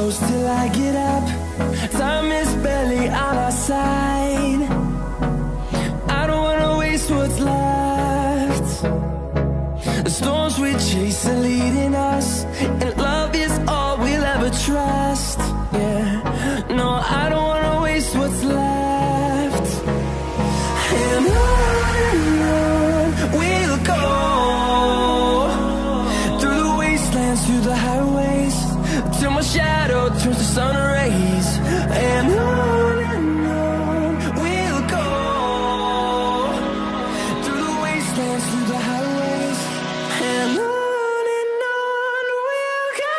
close till I get up. Time is barely on our side. I don't wanna waste what's left. The storms we chase are leading us, and love is all we'll ever trust. Yeah, no, I don't wanna waste what's left. And on we'll go, through the wastelands, through the highways, till my shadow turns to sun rays. And on we'll go, through the wastelands, through the highways, and on we'll go.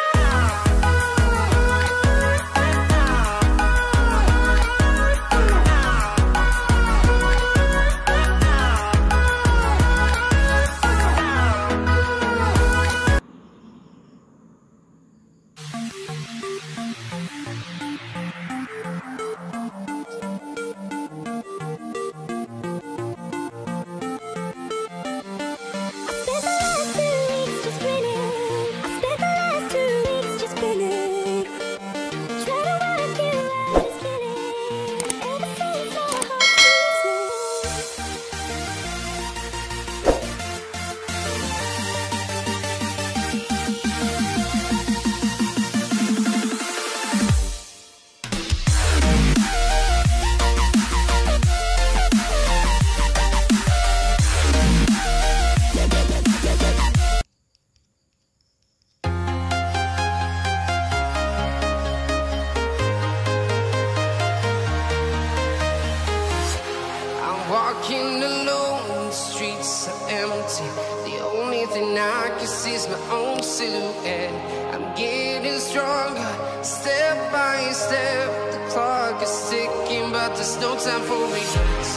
Walking alone, the streets are empty. The only thing I can see is my own silhouette. I'm getting stronger, step by step. The clock is ticking, but there's no time for regrets.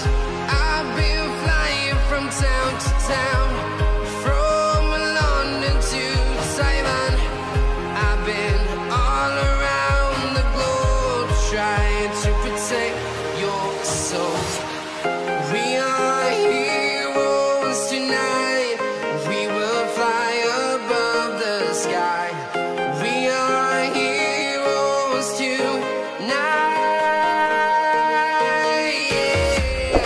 I've been flying from town to town, from London to Taiwan. I've been all around the globe, trying to protect your soul. We are heroes tonight. We will fly above the sky. We are heroes tonight. Yeah.